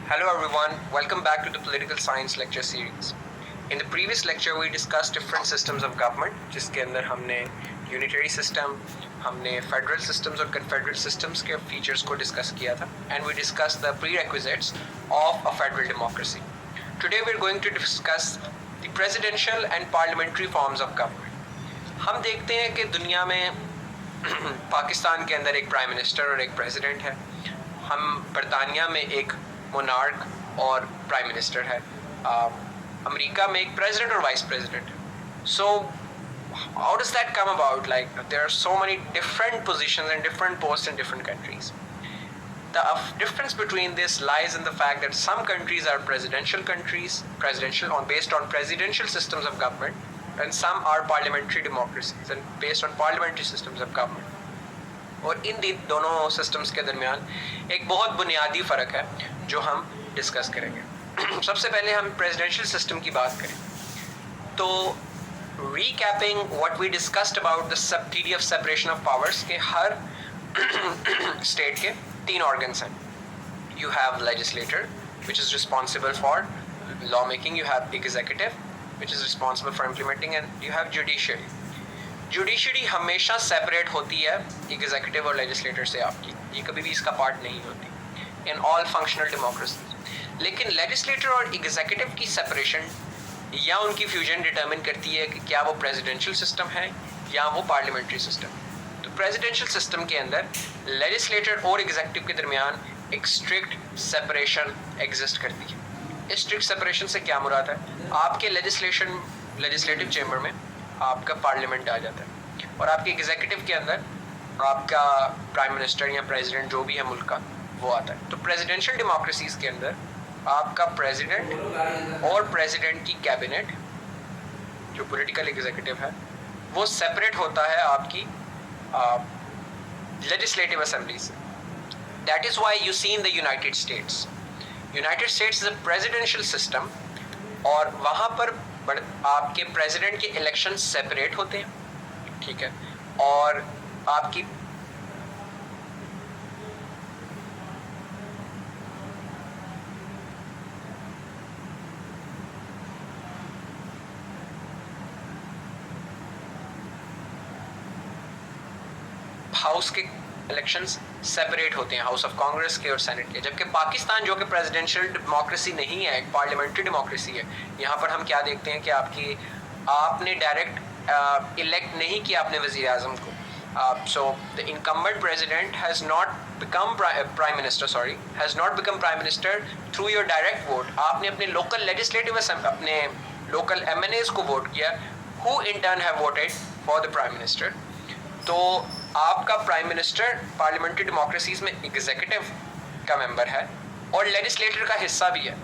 Hello everyone, welcome back to the Political Science lecture series. In the previous lecture we discussed different systems of government जिसके अंदर हमने unitary system, हमने federal systems और confederate systems के features को discuss किया था and we discussed the prerequisites of a federal democracy. Today we are going to discuss the presidential and parliamentary forms of government. हम देखते हैं कि दुनिया में पाकिस्तान के अंदर एक प्राइम मिनिस्टर और एक प्रेसिडेंट है. हम बरतानिया में एक मोनार्क और प्राइम मिनिस्टर है. अमेरिका में एक प्रेसिडेंट और वाइस प्रेसिडेंट है. सो how does that come about? Like there are so many different positions and different posts in different countries. The difference between this lies in the fact that some countries are presidential countries, based on presidential systems of government, and some are parliamentary democracies and based on parliamentary systems of government. और इन दोनों systems के दरमियान एक बहुत बुनियादी फ़र्क है जो हम डिस्कस करेंगे. सबसे पहले हम प्रेसिडेंशियल सिस्टम की बात करें तो recapping what we discussed about the theory of separation of powers के हर स्टेट के 3 organs हैं. You have legislature which is responsible for law making, you have executive which is responsible for implementing, and you have judiciary. Judiciary हमेशा separate होती है executive और legislator से आपकी, ये कभी भी इसका पार्ट नहीं होती इन ऑल फंक्शनल डेमोक्रेसीज. लेकिन लेजिस्लेटर और एग्जीक्यूटिव की सेपरेशन या उनकी फ्यूजन डिटरमिन करती है कि क्या वो प्रेसिडेंशियल सिस्टम है या वो पार्लियामेंट्री सिस्टम. तो प्रेसिडेंशियल सिस्टम के अंदर लेजिस्लेटर और एग्जीक्यूटिव के दरमियान एक स्ट्रिक्ट सेपरेशन एग्जिस्ट करती है. इस स्ट्रिक्ट सेपरेशन से क्या मुराद है? आपके लेजिस्लेटिव चेंबर में आपका पार्लियामेंट आ जाता है और आपके एग्जीक्यूटिव के अंदर आपका प्राइम मिनिस्टर या प्रेसिडेंट जो भी है मुल्क का वो आता है. तो प्रेसिडेंशियल डेमोक्रेसीज के अंदर आपका प्रेसिडेंट और प्रेसिडेंट की कैबिनेट जो पॉलिटिकल एग्जीक्यूटिव है वो सेपरेट होता है आपकी लेजिस्लेटिव असेंबली से. That is why you see in the United States is a presidential system और वहाँ पर आपके प्रेसिडेंट के इलेक्शन सेपरेट होते हैं, ठीक है, और आपकी हाउस के इलेक्शंस सेपरेट होते हैं, हाउस ऑफ कांग्रेस के और सेनेट के. जबकि पाकिस्तान जो कि प्रेसिडेंशियल डेमोक्रेसी नहीं है, एक पार्लियामेंट्री डेमोक्रेसी है, यहाँ पर हम क्या देखते हैं कि आपने डायरेक्ट इलेक्ट नहीं किया अपने वज़ीर आज़म को. So the incumbent president has not become prime minister through your direct vote. आपने अपने लोकल लेजिस्लेटिव अपने लोकल MNAs को वोट किया who in turn have voted for the prime minister. तो आपका प्राइम मिनिस्टर पार्लियामेंट्री डेमोक्रेसीज में executive का member है और लेजिस्लेटर का हिस्सा भी है.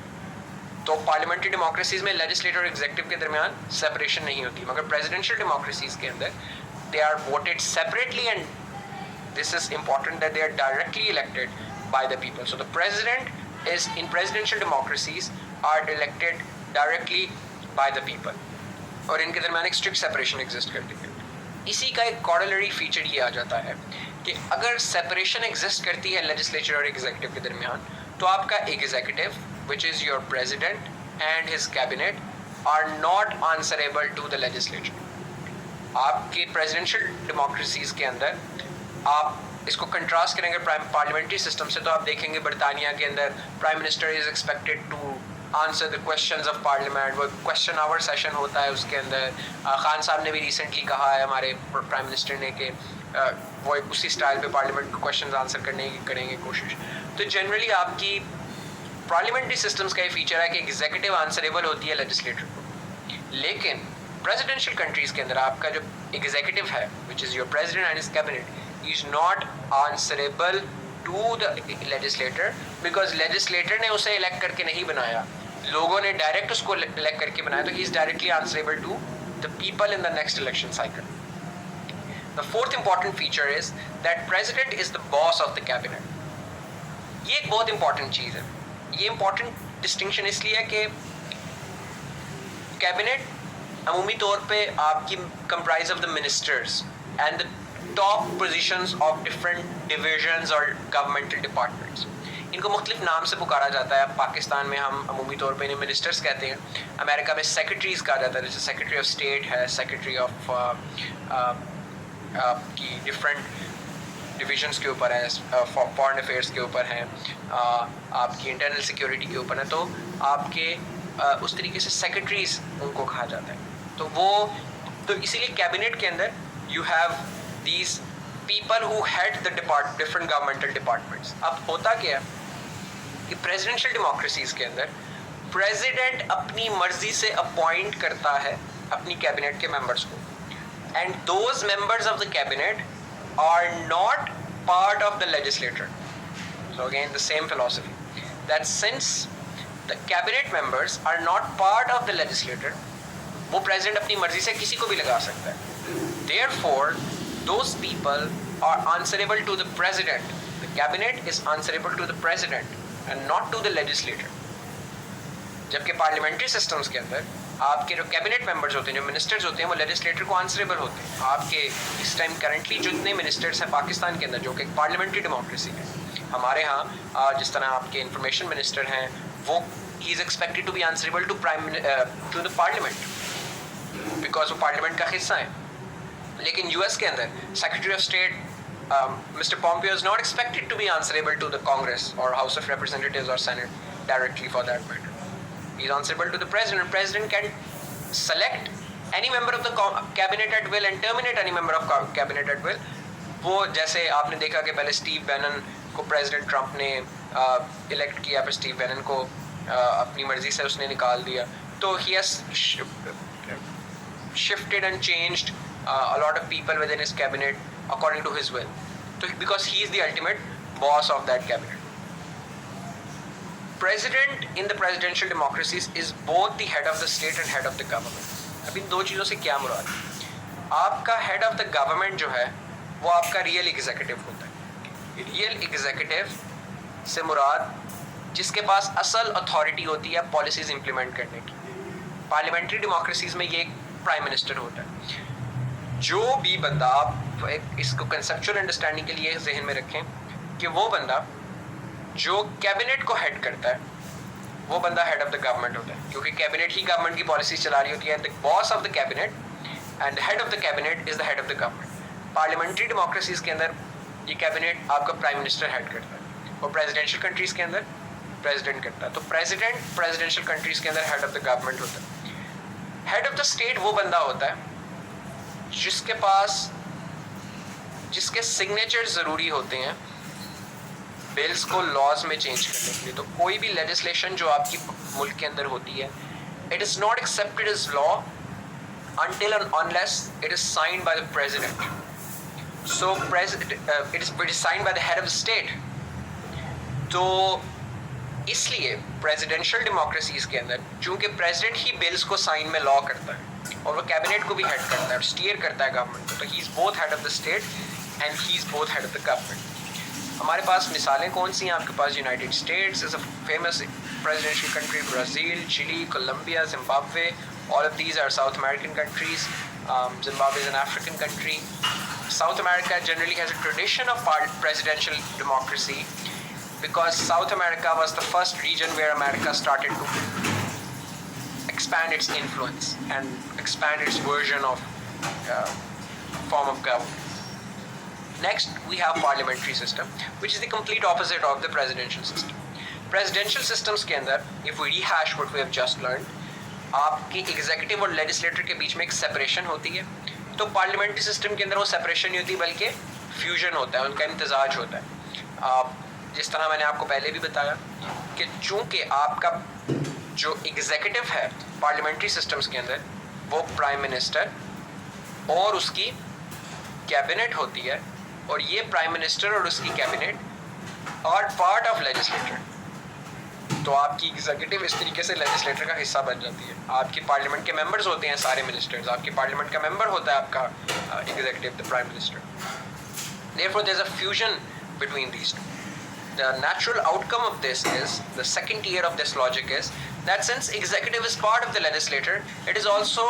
तो पार्लियामेंट्री डेमोक्रेसीज में लेजिस्लेटर और एग्जीक्यूटिव के दरमियान सेपरेशन नहीं होती, मगर प्रेसिडेंशियल डेमोक्रेसीज के अंदर they are voted separately and this is important that they are directly elected by the people. So the president is in presidential democracies are elected directly by the people और इनके दरमियान एक strict separation exist करती है. इसी का एक कॉर्डलरी feature ये आ जाता है कि अगर सेपरेशन एग्जिस्ट करती है लेजिस्लेचर और एग्जीक्यूटिव के दरमियान तो आपका executive which is your president and his cabinet are not answerable to the legislature. आपके प्रेसिडेंशियल डेमोक्रेसीज के अंदर आप इसको कंट्रास्ट करेंगे पार्लियामेंट्री सिस्टम से तो आप देखेंगे बरतानिया के अंदर prime minister is expected to answer the questions of parliament. वो क्वेश्चन आवर सेशन होता है, उसके अंदर खान साहब ने भी रिसेंटली कहा है हमारे प्राइम मिनिस्टर ने कि वो एक उसी स्टाइल पे पार्लियामेंट के क्वेश्चंस आंसर करने की करेंगे कोशिश. तो जनरली आपकी पार्लियामेंट्री सिस्टम्स का ये फीचर है कि एग्जीक्यूटिव आंसरेबल होती है लेजिस्लेटर को. लेकिन प्रेसिडेंशियल कंट्रीज़ के अंदर आपका जो एग्जीक्यूटिव है which is your president and his cabinet is not answerable to the legislator because legislator ने उसे इलेक्ट करके नहीं बनाया, लोगों ने डायरेक्ट उसको इलेक्ट करके बनाया. तो he is directly answerable to the people in the next election cycle. The fourth important feature is that president is the boss of the cabinet. ये एक बहुत इंपॉर्टेंट चीज़ है. ये इंपॉर्टेंट डिस्टिंक्शन इसलिए है कि कैबिनेट अमूमी तौर पे आपकी comprise of the ministers and the top positions of different divisions or governmental departments. इनको मुख्तलिफ नाम से पुकारा जाता है. पाकिस्तान में हम अमूमी तौर पे इन्हें मिनिस्टर्स कहते हैं. अमेरिका में सेक्रेटरीज कहा जाता है, जैसे सेक्रेटरी ऑफ स्टेट है, सेक्रेटरी ऑफ की डिफरेंट डिविजन्स के ऊपर है, फॉरेन अफेयर्स के ऊपर हैं, आपकी इंटरनल सिक्योरिटी के ऊपर है. तो आपके उस तरीके से सेक्रेटरीज उनको कहा जाता है. तो इसीलिए कैबिनेट के अंदर you have these people who head the different governmental departments. अब होता क्या है कि प्रेसिडेंशियल डेमोक्रेसीज के अंदर प्रेसिडेंट अपनी मर्जी से अपॉइंट करता है अपनी कैबिनेट के मेंबर्स को, and those members of the cabinet are not part of the legislature. So again the same philosophy, that since the cabinet members are not part of the legislature, वो president अपनी मर्जी से किसी को भी लगा सकता है. Therefore those people are answerable to the president. The cabinet is answerable to the president and not to the legislature. जबकि पार्लियामेंट्री सिस्टम्स के अंदर आपके जो कैबिनेट मेंबर्स होते हैं, जो मिनिस्टर्स होते हैं, वो लेजिस्लेटर को आंसरेबल होते हैं. आपके इस टाइम करंटली जितने मिनिस्टर्स हैं पाकिस्तान के अंदर, जो कि एक पार्लियामेंट्री डेमोक्रेसी है, हमारे यहाँ जिस तरह आपके इंफॉर्मेशन मिनिस्टर हैं, वो he is expected to be answerable to to the parliament, because वो पार्लियामेंट का हिस्सा है. लेकिन यूएस के अंदर secretary of state mister Pompeo is not expected to be answerable to the Congress और हाउस ऑफ रिप्रेजेंटेटिव्स और Senate directly for that matter. He is answerable to the president. President can select any member of the cabinet at will and terminate any member of cabinet at will. वो जैसे आपने देखा कि पहले Steve Bannon को president Trump ने elect किया, फिर स्टीव बैनन को अपनी मर्जी से उसने निकाल दिया. तो he has shifted and changed a lot of people within his cabinet according to his will. So because he is the ultimate boss of that cabinet. President in the presidential democracies is both the head of the state and head of the government. अब इन दो चीज़ों से क्या मुराद है? आपका head of the government जो है वो आपका रियल एग्जीक्यूटिव होता है. रियल एग्जीक्यूटिव से मुराद जिसके पास असल अथॉरिटी होती है पॉलिसीज इंप्लीमेंट करने की. पार्लियामेंट्री डेमोक्रेसीज में ये प्राइम मिनिस्टर होता है. जो भी बंदा, आप इसको कंसेप्चुअल अंडरस्टैंडिंग के लिए जहन में रखें कि वो बंदा जो कैबिनेट को हेड करता है वो बंदा हेड ऑफ द गवर्नमेंट होता है, क्योंकि कैबिनेट ही गवर्नमेंट की पॉलिसी चला रही होती है. The boss of the cabinet and the head of the cabinet is the head of the government. Parliamentary democracies के अंदर ये कैबिनेट आपका प्राइम मिनिस्टर हेड करता है, और प्रेसिडेंशियल कंट्रीज के अंदर प्रेसिडेंट करता है. तो प्रेसिडेंट प्रेसिडेंशियल कंट्रीज के अंदर हेड ऑफ द गवर्नमेंट होता है. हेड ऑफ द स्टेट वो बंदा होता है जिसके सिग्नेचर ज़रूरी होते हैं बिल्स को लॉज में चेंज करने के लिए. तो कोई भी लेजिस्लेशन जो आपकी मुल्क के अंदर होती है, it is not accepted as law until and unless it is signed by the president. So it is signed by the head of the state. तो इसलिए प्रेसिडेंशियल डेमोक्रेसीज के अंदर चूंकि प्रेसिडेंट ही बिल्स को साइन में लॉ करता है और वो कैबिनेट को भी हेड करता है और स्टीयर करता है गवर्नमेंट को, तो he is both head of the state and he is both head of the government. हमारे पास मिसालें कौन सी हैं? आपके पास United States is a famous presidential country, Brazil, Chile, Colombia, Zimbabwe. All of these are South American countries. Zimbabwe is an African country. South America generally has a tradition of presidential democracy because South America was the first region where America started to expand its influence and expand its version of form of government. Next, we have parliamentary system, which is the complete opposite of the presidential system. Presidential systems के अंदर if we rehash what we have just learn, आपकी executive और legislator के बीच में एक separation होती है. तो पार्लियामेंट्री सिस्टम के अंदर वो सेपरेशन नहीं होती बल्कि फ्यूजन होता है, उनका इम्तजाज होता है. जिस तरह मैंने आपको पहले भी बताया कि चूँकि आपका जो एग्जीक्यूटिव है पार्लियामेंट्री सिस्टम्स के अंदर वो प्राइम मिनिस्टर और उसकी कैबिनेट होती है, और ये प्राइम मिनिस्टर और उसकी cabinet are part of legislator. तो आपकी एग्जीक्यूटिव इस तरीके से लेजिस्लेटर का हिस्सा बन जाती है. आपकी पार्लियामेंट के मेंबर्स होते हैं सारे मिनिस्टर्स, आपकी पार्लियामेंट का मेंबर होता है आपका executive, the prime minister. Therefore, there's a fusion between these two. The natural outcome of this is, the second tier of this logic is that since executive is part of the legislature, it is also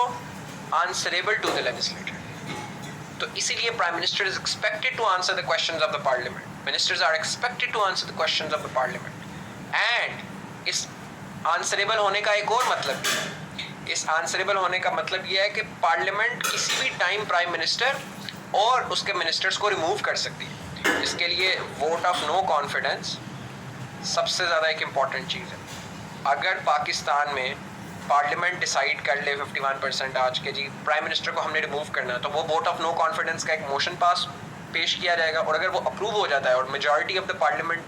answerable to the legislature. तो इसीलिए prime minister is expected to answer the questions of the parliament. Ministers are expected to answer the questions of the parliament. And इस answerable होने का एक और मतलब भी है. इस आंसरेबल होने का मतलब ये है कि पार्लियामेंट किसी भी टाइम प्राइम मिनिस्टर और उसके मिनिस्टर्स को रिमूव कर सकती है. इसके लिए वोट ऑफ नो कॉन्फिडेंस सबसे ज़्यादा एक इम्पॉर्टेंट चीज़ है. अगर पाकिस्तान में पार्लियामेंट डिसाइड कर ले 51% आज के जी प्राइम मिनिस्टर को हमने रिमूव करना है, तो वो वोट ऑफ नो कॉन्फिडेंस का एक मोशन पेश किया जाएगा, और अगर वो अप्रूव हो जाता है और majority of the parliament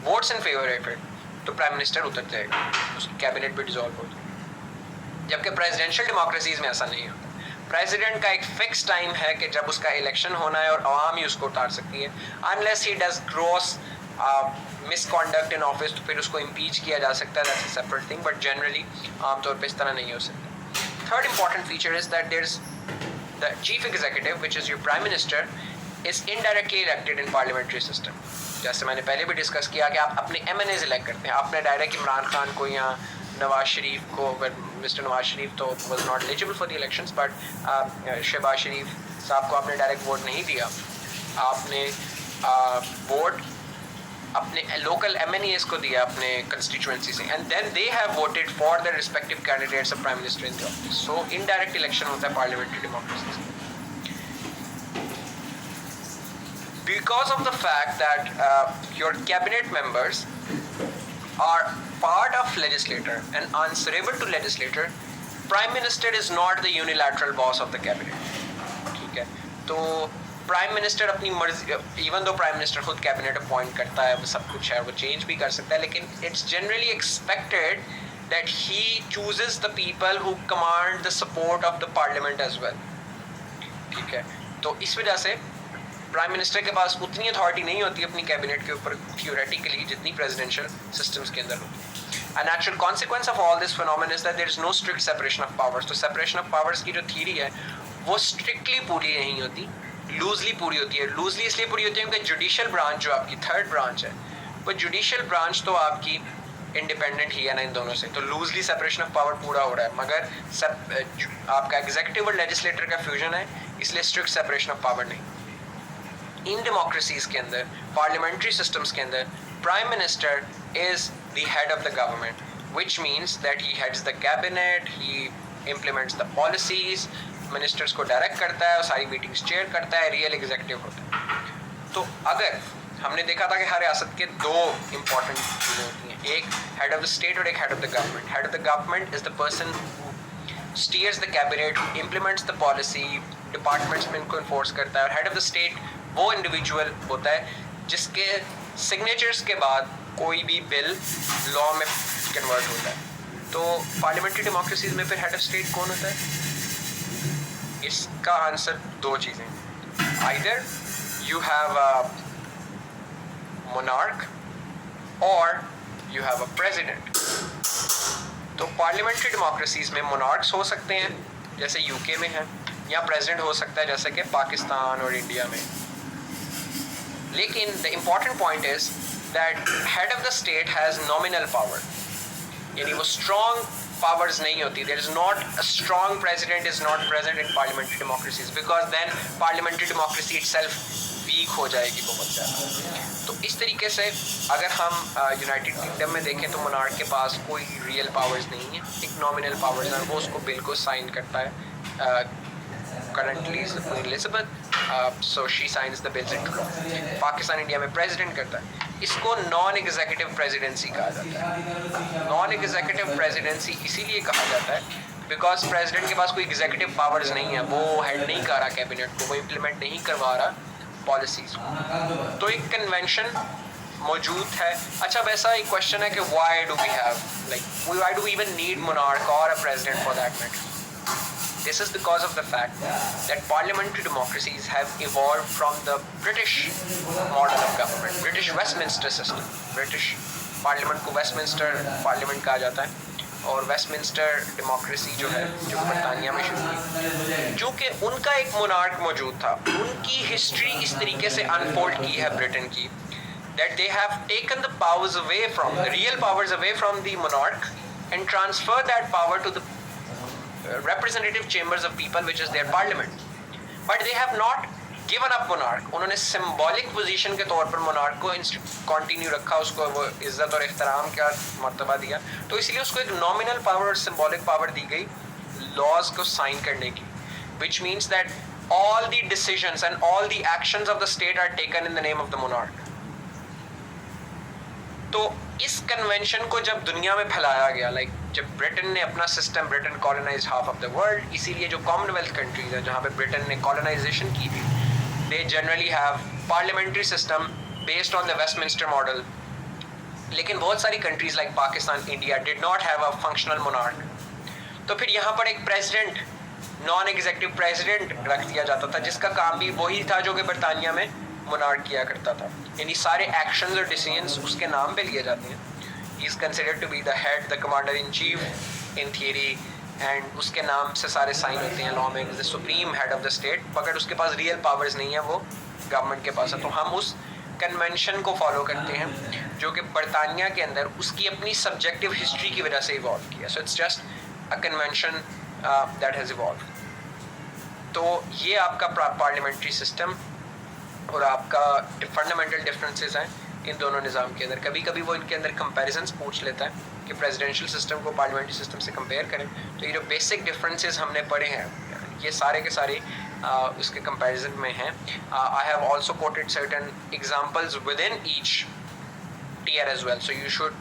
votes in favour है फिर, तो प्राइम मिनिस्टर उतर जाएगा, उसकी कैबिनेट भी डिसॉल्व हो जाएगी. जबकि प्रेसिडेंशियल डेमोक्रेसीज में ऐसा नहीं होता. प्रेसिडेंट का एक फिक्स टाइम है कि जब उसका इलेक्शन होना है और आवाम ही उसको उतार सकती है. Unless he does gross misconduct in office, तो फिर उसको इम्पीच किया जा सकता है, that's a separate thing, but generally आमतौर पर इस तरह नहीं हो सकता. Third important feature is that there is the chief executive which is your prime minister is indirectly elected in parliamentary system. जैसे मैंने पहले भी डिस्कस किया कि आप अपने MNAs इलेक्ट करते हैं. आपने डायरेक्ट इमरान खान को या नवाज शरीफ को, मिस्टर नवाज शरीफ तो was not eligible for the elections, but Shahbaz Sharif sahab को आपने डायरेक्ट वोट नहीं दिया. आपने वोट अपने लोकल MNAs को दिया अपने कंस्टिट्यूएंसी से, and then they have voted for the respective candidates of prime minister in the office. So indirect election होता है parliamentary democracy. Because of the fact that your cabinet members are part of legislator and answerable to legislator, prime minister is not the unilateral boss of the cabinet. ठीक है, तो prime minister अपनी मर्जी, even though prime minister खुद cabinet appoint करता है, वो सब कुछ है, वो चेंज भी कर सकता है, लेकिन it's generally expected that he chooses the people who command the support of the parliament as well. ठीक है, तो इस वजह से प्राइम मिनिस्टर के पास उतनी अथॉरिटी नहीं होती अपनी कैबिनेट के ऊपर थ्योरेटिकली जितनी प्रेसिडेंशियल सिस्टम्स के अंदर होती है. A natural consequence of all this phenomenon is that there is no strict separation of powers. तो separation of powers की जो थ्योरी है वो स्ट्रिक्टली पूरी नहीं होती, लूजली पूरी होती है. लूजली इसलिए पूरी होती है क्योंकि जुडिशियल ब्रांच जो आपकी थर्ड ब्रांच है, वो जुडिशियल ब्रांच तो आपकी इंडिपेंडेंट ही है ना इन दोनों से, तो लूजली सेपरेशन ऑफ पावर पूरा हो रहा है. मगर आपका एग्जीक्यूटिव और लेजिस्लेटर का फ्यूजन है, इसलिए स्ट्रिक्ट सेपरेशन ऑफ पावर नहीं. इन डेमोक्रेसीज के अंदर, पार्लियामेंट्री सिस्टम्स के अंदर, prime minister is the head of the government, which means that he heads the cabinet, he implements the policies, ministers को डायरेक्ट करता है और सारी मीटिंग्स चेयर करता है, रियल एग्जीक्यूटिव होता है. तो अगर हमने देखा था कि हर रियासत के दो इंपॉर्टेंट चीज़ें होती हैं, एक हेड ऑफ द स्टेट और एक head of the government. Head of the government is the person stairs the cabinet, implements the policy, departments में इनको इन्फोर्स करता है. और हेड ऑफ द स्टेट वो इंडिविजुअल होता है जिसके सिग्नेचर्स के बाद कोई भी बिल लॉ में कन्वर्ट होता है. तो पार्लियामेंट्री डेमोक्रेसीज में फिर हेड ऑफ स्टेट कौन होता है? इसका आंसर दो चीज़ें, either you have a monarch और यू हैव अ प्रेसिडेंट. तो पार्लियामेंट्री डेमोक्रेसीज में मोनार्क्स हो सकते हैं जैसे यूके में है, या प्रेसिडेंट हो सकता है जैसे कि पाकिस्तान और इंडिया में. लेकिन the important point is that head of the state has nominal power, यानी वो स्ट्रॉन्ग पावर्स नहीं होती. There is not a strong president is not present in parliamentary democracies, because then parliamentary democracy itself weak हो जाएगी बहुत ज़्यादा. तो इस तरीके से अगर हम यूनाइटेड किंगडम में देखें तो मोनार्क के पास कोई रियल पावर्स नहीं है, एक नॉमिनल पावर्स हैं. वो उसको बिल को साइन करता है. Currently queen Elizabeth, so she science the bills into law. Pakistan India में प्रेसिडेंट करता है. इसको नॉन एग्जीक्यूटिव प्रेसिडेंसी कहा जाता है. नॉन एग्जीक्यूटिव प्रेसिडेंसी इसीलिए कहा जाता है बिकॉज प्रेसिडेंट के पास कोई एग्जीक्यूटिव पावर्स नहीं है, वो हेड नहीं कर रहा कैबिनेट को, वो इम्प्लीमेंट नहीं करवा रहा पॉलिसीज. तो एक कन्वेंशन मौजूद है. अच्छा, वैसा एक क्वेश्चन है कि why do we have why do we even need monarch और a president for that matter? This is because of the fact that parliamentary democracies have evolved from the British model of government, British Westminster system. British Parliament को Westminster Parliament कहा जाता है, और Westminster democracy जो है जो बरतानिया में शुरू हुई, चूँकि उनका एक मोनार्क मौजूद था. उनकी हिस्ट्री इस तरीके से अनफोल्ड की है ब्रिटेन की, that they have taken the powers away from the real powers away from the monarch and transfer that power to the representative chambers of people, which is their parliament. But they have not given up monarch, उन्होंने symbolic position के तौर पर monarch को continue रखा, उसको वो इज्जत और एहतराम का मर्तबा दिया, तो इसलिए उसको एक नॉमिनल पावर और सिंबॉलिक पावर दी गई लॉज को साइन करने की, which means that all the decisions and all the actions of the state are taken in the name of the monarch. तो इस कन्वेंशन को जब दुनिया में फैलाया गया, लाइक जब ब्रिटेन ने अपना system, Britain colonise half of the world, इसीलिए जो कॉमनवेल्थ कंट्रीज हैं जहाँ पे ब्रिटेन ने कॉलोनाइजेशन की थी, they generally have parliamentary system based on the Westminster model, लेकिन बहुत सारी countries like Pakistan, India did not have a functional monarch. तो फिर यहाँ पर एक प्रेसिडेंट, नॉन एग्जीक्यूटिव प्रेसिडेंट रख दिया जाता था, जिसका काम भी वही था जो कि बरतानिया में मोनार्क किया करता था, यानी सारे एक्शंस और डिसीजंस उसके नाम पे लिए जाते हैं। He is considered to be the head, the commander in chief in theory, and उसके नाम से सारे साइन होते हैं लॉ में, the supreme head of the state, मगर उसके पास रियल पावर्स नहीं है, वो गवर्नमेंट के पास है। तो हम उस कन्वेंशन को फॉलो करते हैं जो कि बरतानिया के अंदर उसकी अपनी सब्जेक्टिव हिस्ट्री की वजह से इवॉल्व किया। So it's just a convention that has evolve. तो ये आपका पार्लियामेंट्री सिस्टम और आपका फंडामेंटल डिफरेंसेस हैं इन दोनों निज़ाम के अंदर। कभी कभी वो इनके अंदर कंपैरिजंस पूछ लेता है कि प्रेसिडेंशियल सिस्टम को पार्लियामेंट्री सिस्टम से कंपेयर करें, तो ये जो बेसिक डिफरेंसेस हमने पढ़े हैं ये सारे के सारे उसके कंपैरिजन में हैं। I have also quoted certain examples with in each tier as well, so you should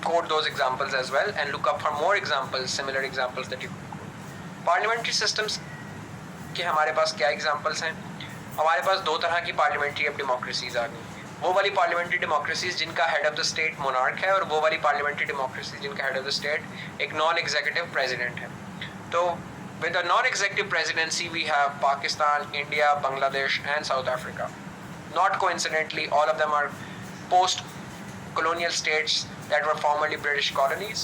quote those examples as well and look up for more examples, similar examples that you parliamentary systems के हमारे पास क्या examples हैं? हमारे पास दो तरह की parliamentary अब democracies आ गई, वो वाली पार्लियामेंट्री डेमोक्रेसीज जिनका head of the state monarch है, और वो वाली पार्लियामेंट्री डेमोक्रेसीज जिनका हेड ऑफ द स्टेट एक नॉन एग्जीक्यूटिव प्रेसिडेंट है। तो with the non executive presidency we have Pakistan, India, Bangladesh and South Africa. Not coincidentally all of them are post colonial states that were formerly British colonies.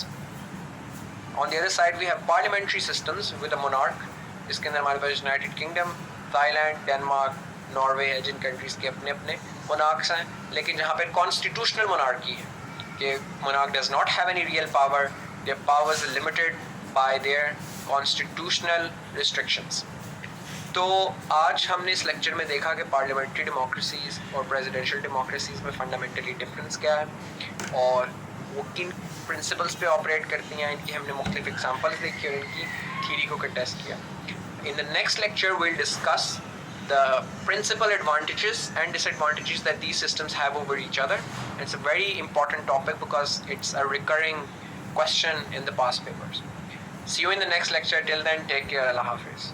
On the other side we have parliamentary systems with a monarch, जिसके अंदर हमारे पास United Kingdom, Thailand, Denmark, Norway है, जिन countries के अपने अपने monarchs हैं, लेकिन जहाँ पर कॉन्स्टिट्यूशनल मोनार्की है कि monarch does not have any real power, their powers are limited by their constitutional restrictions. तो आज हमने इस लेक्चर में देखा कि पार्लियामेंट्री डेमोक्रेसीज़ और प्रेसिडेंशियल डेमोक्रेसीज़ में फंडामेंटली डिफरेंस क्या है और वो किन प्रिंसिपल्स पे ऑपरेट करती हैं। इनकी हमने मुख्तलिफ एग्जांपल्स देखी और इनकी थ्योरी को कंटेस्ट किया। In the next lecture we'll discuss the principal advantages and disadvantages that these systems have over each other. It's a very important topic because it's a recurring question in the past papers. See you in the next lecture. Till then, take care. Allah Hafiz.